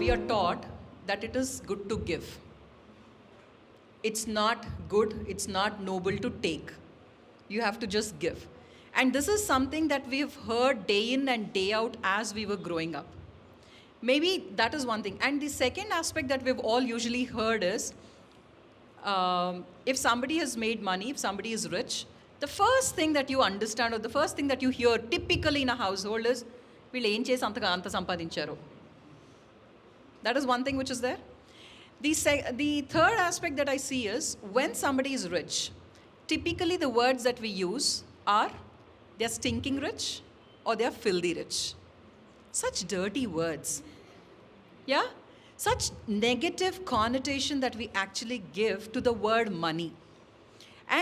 we are taught that it is good to give. It's not good, it's not noble to take. You have to just give. And this is something that we've heard day in and day out as we were growing up. Maybe that is one thing. And the second aspect that we've all usually heard is if somebody has made money, if somebody is rich, the first thing that you understand or the first thing that you hear typically in a household is, వీళ్ళు ఏం చేసి అంత సంపాదించారు. That is one thing which is there. The third aspect that I see is when somebody is rich, typically the words that we use are they're stinking rich or they're filthy rich. Such dirty words. Yeah? Such negative connotation that we actually give to the word money.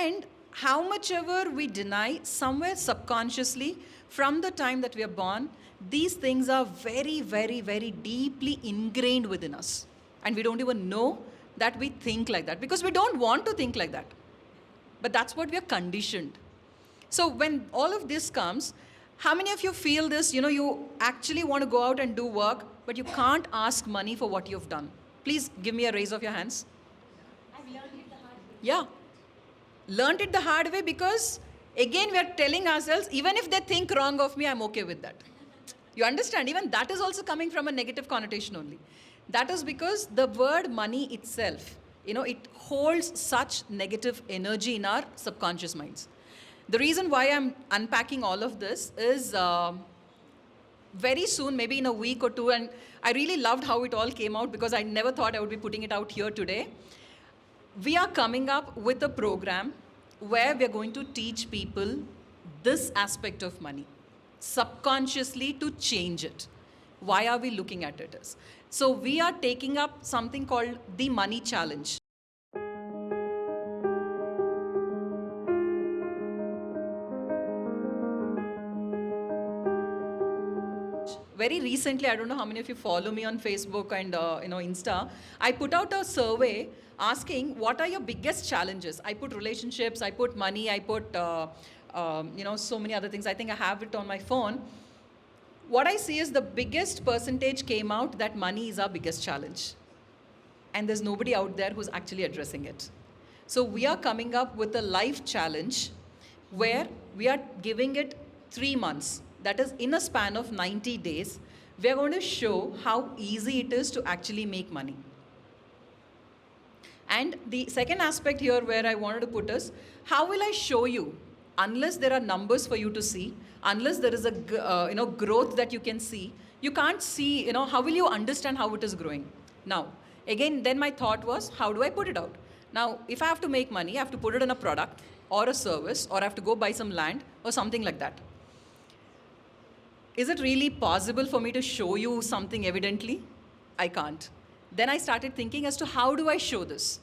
And how much ever we deny, somewhere subconsciously, from the time that we are born, these things are very, very, very deeply ingrained within us. And we don't even know that we think like that because we don't want to think like that. But that's what we are conditioned. So when all of this comes, how many of you feel this, you actually want to go out and do work, but you can't ask money for what you've done? Please give me a raise of your hands. I've learned it the hard way. Yeah. Learned it the hard way because, again, we are telling ourselves, even if they think wrong of me, I'm okay with that. You understand? Even that is also coming from a negative connotation only. That is because the word money itself, it holds such negative energy in our subconscious minds. The reason why I'm unpacking all of this is very soon, maybe in a week or two, and I really loved how it all came out because I never thought I would be putting it out here today. We are coming up with a program where we are going to teach people this aspect of money, subconsciously to change it. Why are we looking at it as? So we are taking up something called the Money Challenge. Very recently, I don't know how many of you follow me on Facebook and Insta, I put out a survey asking what are your biggest challenges. I put relationships, I put money, I put so many other things. I think I have it on my phone. What I see is the biggest percentage came out that money is our biggest challenge. And there's nobody out there who's actually addressing it. So we are coming up with a life challenge where we are giving it 3 months. That is, in a span of 90 days, we are going to show how easy it is to actually make money. And the second aspect here where I wanted to put is, how will I show you? Unless there are numbers for you to see, unless there is a growth that you can see, you can't see, how will you understand how it is growing? Now, again, then my thought was, how do I put it out? Now, if I have to make money, I have to put it in a product or a service, or I have to go buy some land or something like that. Is it really possible for me to show you something evidently? I can't. Then I started thinking as to how do I show this?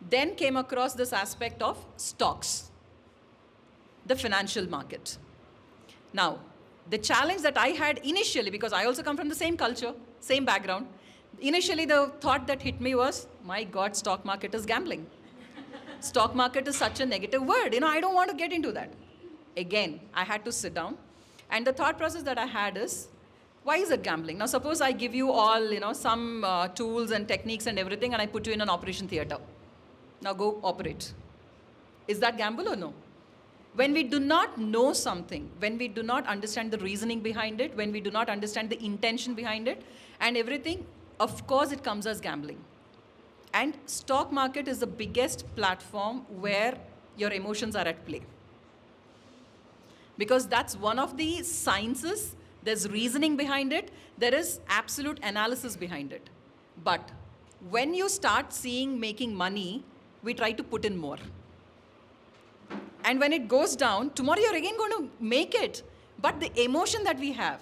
Then came across this aspect of stocks, the financial market. Now, the challenge that I had initially, because I also come from the same culture, same background, initially the thought that hit me was, my God, stock market is gambling. Stock market is such a negative word. I don't want to get into that. Again, I had to sit down. And the thought process that I had is, why is it gambling? Now, suppose I give you all, some tools and techniques and everything, and I put you in an operation theater. Now go operate. Is that gamble or no? When we do not know something, when we do not understand the reasoning behind it, when we do not understand the intention behind it, and everything, of course it comes as gambling. And stock market is the biggest platform where your emotions are at play. Because that's one of the sciences, there's reasoning behind it, there is absolute analysis behind it. But when you start seeing making money, we try to put in more. And when it goes down, tomorrow you're again going to make it. But the emotion that we have.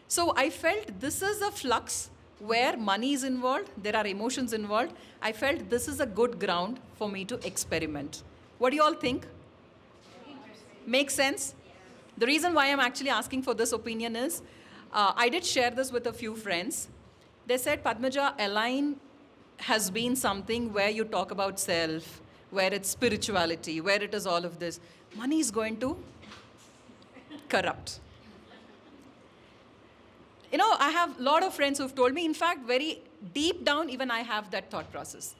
So I felt this is a flux where money is involved, there are emotions involved. I felt this is a good ground for me to experiment. What do you all think? Makes sense? The reason why I'm actually asking for this opinion is, I did share this with a few friends. They said, Padmaja, Align has been something where you talk about self, where it's spirituality, where it is all of this. Money is going to corrupt. I have a lot of friends who've told me, in fact, very Deep down, even I have that thought process.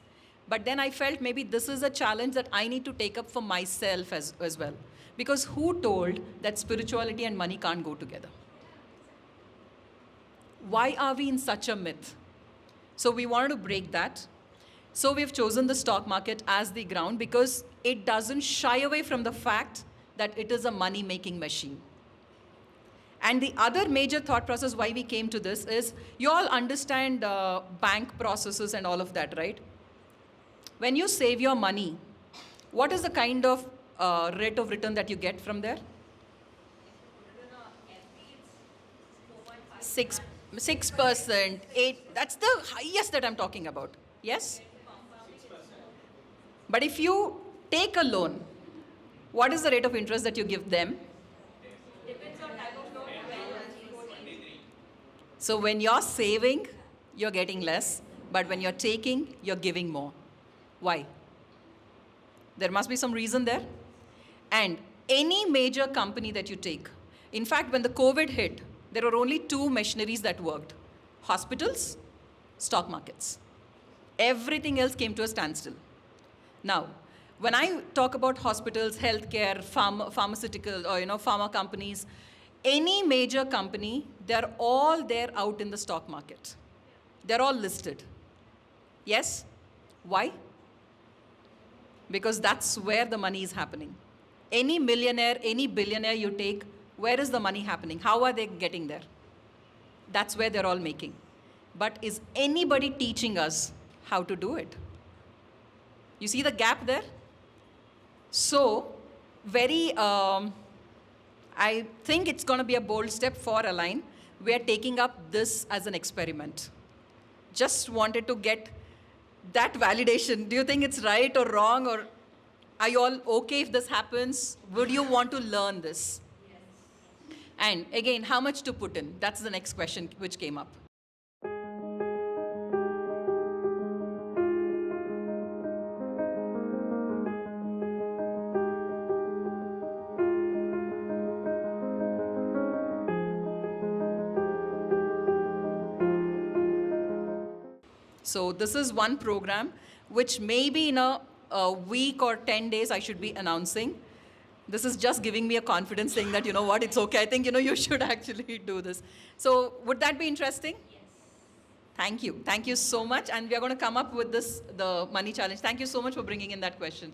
But then I felt maybe this is a challenge that I need to take up for myself as well. Because who told that spirituality and money can't go together? Why are we in such a myth? So we wanted to break that. So we've chosen the stock market as the ground because it doesn't shy away from the fact that it is a money-making machine. And the other major thought process why we came to this is, you all understand bank processes and all of that, right? When you save your money, what is the kind of rate of return that you get from there? 6%, 8, that's the highest that I'm talking about. Yes? But if you take a loan, what is the rate of interest that you give them? So when you're saving, you're getting less, but when you're taking, you're giving more. Why? There must be some reason there. And any major company that you take, in fact, when the COVID hit, there were only two machineries that worked: hospitals, stock markets. Everything else came to a standstill. Now, when I talk about hospitals, healthcare, pharmaceutical, or pharma companies, any major company, they're all there out in the stock market. They're all listed. Yes? Why? Because that's where the money is happening. Any millionaire, any billionaire you take, where is the money happening? How are they getting there? That's where they're all making. But is anybody teaching us how to do it? You see the gap there? So, I think it's going to be a bold step for Align. We are taking up this as an experiment. Just wanted to get that validation. Do you think it's right or wrong? Or are you all okay if this happens? Would you want to learn this? Yes. And again, how much to put in? That's the next question which came up. So this is one program which maybe in a week or 10 days I should be announcing. This is just giving me a confidence saying that, you know what, it's okay. I think, you should actually do this. So would that be interesting? Yes. Thank you. Thank you so much. And we are going to come up with the money challenge. Thank you so much for bringing in that question.